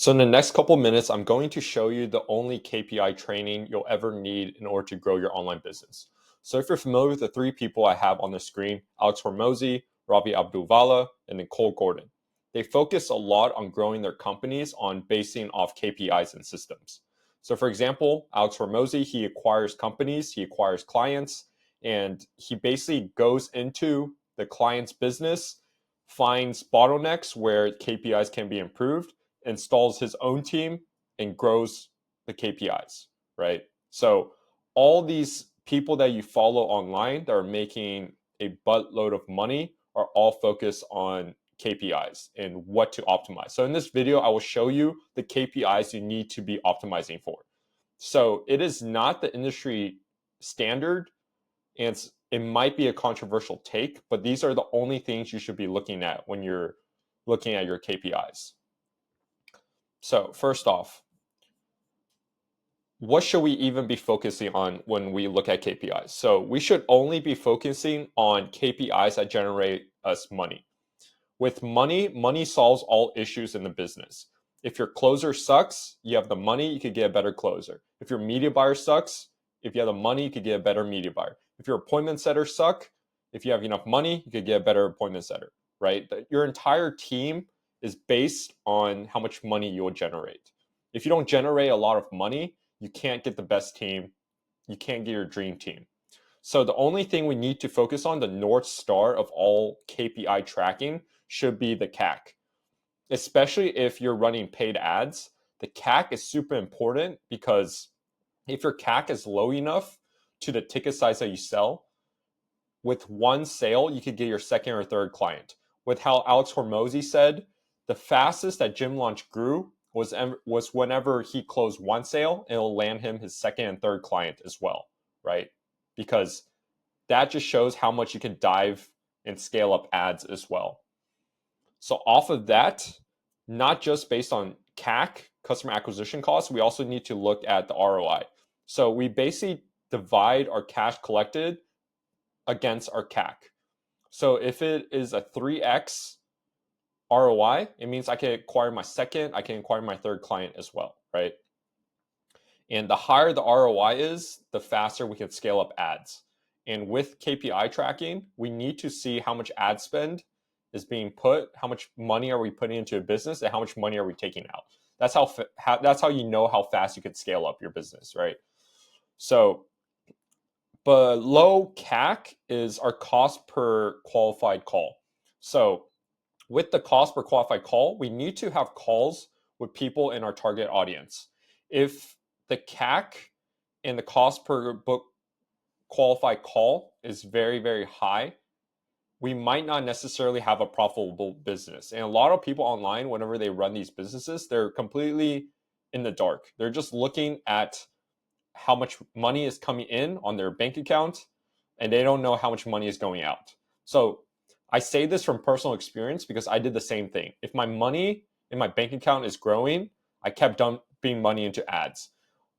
So in the next couple minutes, I'm going to show you the only KPI training you'll ever need in order to grow your online business. So if you're familiar with the three people I have on the screen, Alex Hormozi, Ravi Abdulvala, and Nicole Gordon, they focus a lot on growing their companies on basing off KPIs and systems. So for example, Alex Hormozi, he acquires companies, he acquires clients, and he basically goes into the client's business, finds bottlenecks where KPIs can be improved, installs his own team, and grows the KPIs, right? So all these people that you follow online that are making a buttload of money are all focused on KPIs and what to optimize. So in this video, I will show you the KPIs you need to be optimizing for. So it is not the industry standard, and it might be a controversial take, but these are the only things you should be looking at when you're looking at your KPIs. So first off, what should we even be focusing on when we look at KPIs? So we should only be focusing on KPIs that generate us money. With money, money solves all issues in the business. If your closer sucks, you have the money, you could get a better closer. If your media buyer sucks, if you have the money, you could get a better media buyer. If your appointment setters suck, if you have enough money, you could get a better appointment setter, right? Your entire team is based on how much money you'll generate. If you don't generate a lot of money, you can't get the best team, you can't get your dream team. So the only thing we need to focus on, the North Star of all KPI tracking, should be the CAC. Especially if you're running paid ads, the CAC is super important because if your CAC is low enough to the ticket size that you sell, with one sale, you could get your second or third client. With how Alex Hormozi said, the fastest that Gym Launch grew was whenever he closed one sale, and it'll land him his second and third client as well, right? Because that just shows how much you can dive and scale up ads as well. So off of that, not just based on CAC, customer acquisition costs, we also need to look at the ROI. So we basically divide our cash collected against our CAC. So if it is a 3x ROI, it means I can acquire my second, I can acquire my third client as well, right? And the higher the ROI is, the faster we can scale up ads. And with KPI tracking, we need to see how much ad spend is being put, how much money are we putting into a business, and how much money are we taking out. That's how you know how fast you can scale up your business, right? So below CAC is our cost per qualified call. So with the cost per qualified call, we need to have calls with people in our target audience. If the CAC and the cost per book qualified call is very, very high, we might not necessarily have a profitable business. And a lot of people online, whenever they run these businesses, they're completely in the dark. They're just looking at how much money is coming in on their bank account, and they don't know how much money is going out. So I say this from personal experience because I did the same thing. If my money in my bank account is growing, I kept dumping money into ads.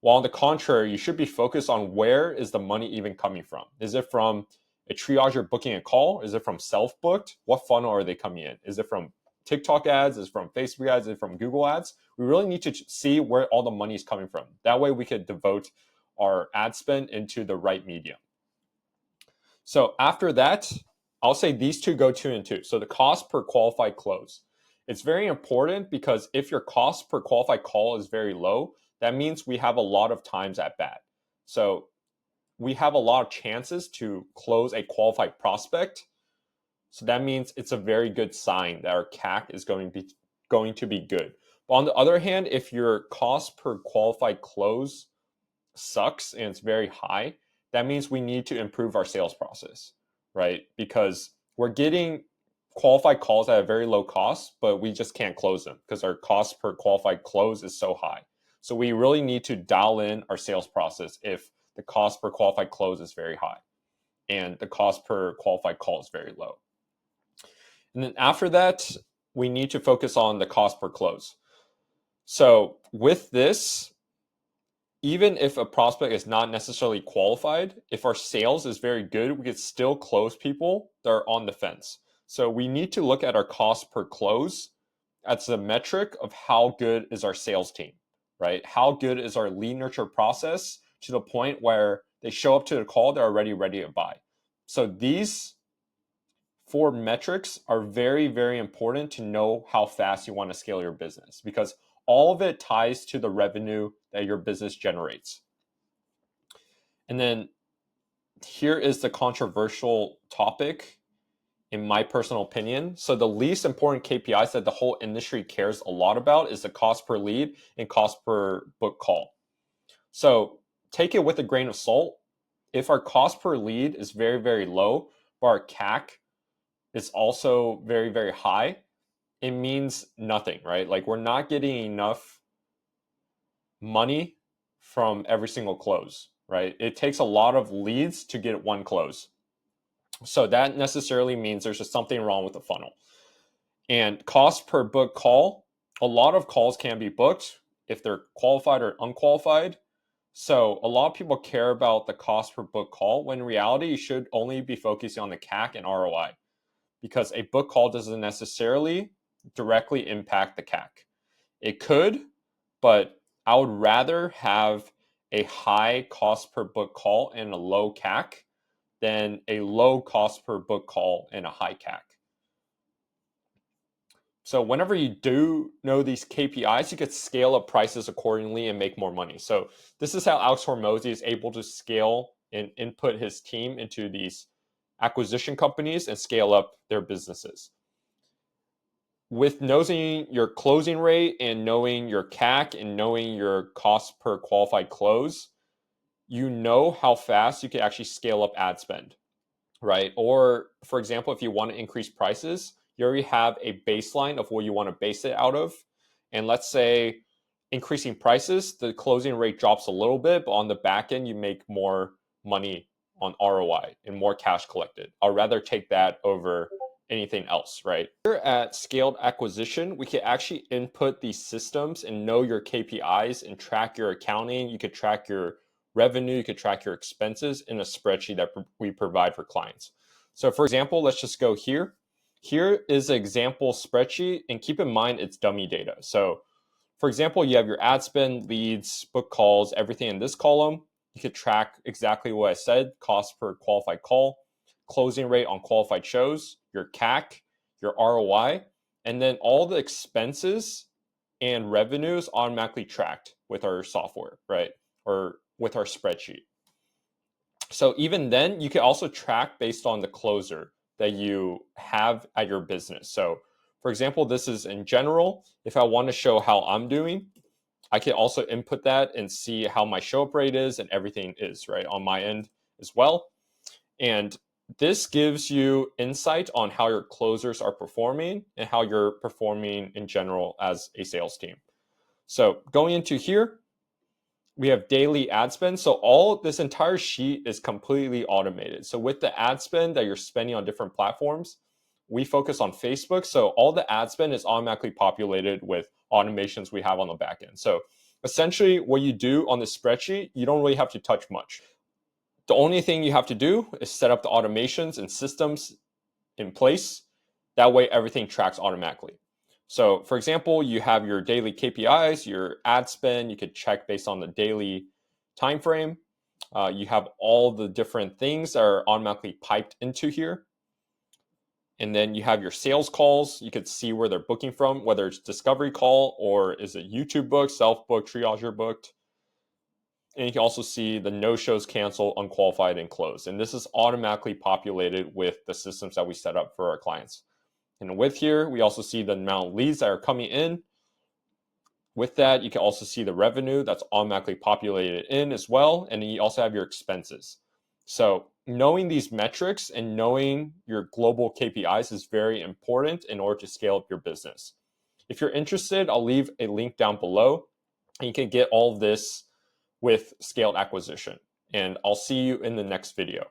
While on the contrary, you should be focused on where is the money even coming from. Is it from a triager booking a call? Is it from self-booked? What funnel are they coming in? Is it from TikTok ads? Is it from Facebook ads? Is it from Google ads? We really need to see where all the money is coming from. That way we could devote our ad spend into the right medium. So after that, I'll say these two go 2 and 2. So the cost per qualified close. It's very important because if your cost per qualified call is very low, that means we have a lot of times at bat. So we have a lot of chances to close a qualified prospect. So that means it's a very good sign that our CAC is going to be good. But on the other hand, if your cost per qualified close sucks and it's very high, that means we need to improve our sales process, right? Because we're getting qualified calls at a very low cost, but we just can't close them because our cost per qualified close is so high. So we really need to dial in our sales process if the cost per qualified close is very high and the cost per qualified call is very low. And then after that, we need to focus on the cost per close. So with this, even if a prospect is not necessarily qualified, if our sales is very good, we could still close people that are on the fence. So we need to look at our cost per close That's a metric of how good is our sales team, right? How good is our lead nurture process to the point where they show up to the call, they're already ready to buy. So these 4 metrics are very, very important to know how fast you want to scale your business, because all of it ties to the revenue that your business generates. And then here is the controversial topic, in my personal opinion. So the least important KPIs that the whole industry cares a lot about is the cost per lead and cost per book call. So take it with a grain of salt. If our cost per lead is very, very low, but our CAC is also very, very high, it means nothing, right? Like, we're not getting enough money from every single close, right? It takes a lot of leads to get one close. So that necessarily means there's just something wrong with the funnel. And cost per book call, a lot of calls can be booked if they're qualified or unqualified. So a lot of people care about the cost per book call, when in reality, you should only be focusing on the CAC and ROI, because a book call doesn't necessarily directly impact the CAC. It could, but I would rather have a high cost per book call and a low CAC than a low cost per book call and a high CAC. So whenever you do know these KPIs, you could scale up prices accordingly and make more money. So this is how Alex Hormozy is able to scale and input his team into these acquisition companies and scale up their businesses. With knowing your closing rate and knowing your CAC and knowing your cost per qualified close, you know how fast you can actually scale up ad spend, right? Or for example, if you want to increase prices, you already have a baseline of what you want to base it out of. And let's say increasing prices, the closing rate drops a little bit, but on the back end, you make more money on ROI and more cash collected. I'd rather take that over anything else, right? Here at Scaled Acquisition, we can actually input these systems and know your KPIs and track your accounting. You could track your revenue, you could track your expenses in a spreadsheet that we provide for clients. So for example, let's just go here. Here is an example spreadsheet, and keep in mind it's dummy data. So for example, you have your ad spend, leads, book calls, everything in this column. You could track exactly what I said: cost per qualified call, closing rate on qualified shows, your CAC, your ROI, and then all the expenses and revenues automatically tracked with our software, right? Or with our spreadsheet. So even then, you can also track based on the closer that you have at your business. So for example, this is in general. If I want to show how I'm doing, I can also input that and see how my show up rate is and everything is right on my end as well. And this gives you insight on how your closers are performing and how you're performing in general as a sales team. So going into here, we have daily ad spend. So all this entire sheet is completely automated. So with the ad spend that you're spending on different platforms, we focus on Facebook. So all the ad spend is automatically populated with automations we have on the back end. So essentially what you do on this spreadsheet, you don't really have to touch much. The only thing you have to do is set up the automations and systems in place. That way everything tracks automatically. So for example, you have your daily KPIs, your ad spend, you could check based on the daily time frame. You have all the different things that are automatically piped into here. And then you have your sales calls. You could see where they're booking from, whether it's discovery call or is it YouTube booked, self-booked, triager booked. And you can also see the no-shows, cancel, unqualified, and closed. And this is automatically populated with the systems that we set up for our clients. And with here, we also see the amount of leads that are coming in. With that, you can also see the revenue that's automatically populated in as well. And then you also have your expenses. So knowing these metrics and knowing your global KPIs is very important in order to scale up your business. If you're interested, I'll leave a link down below, and you can get all of this with Scaled Acquisition. And I'll see you in the next video.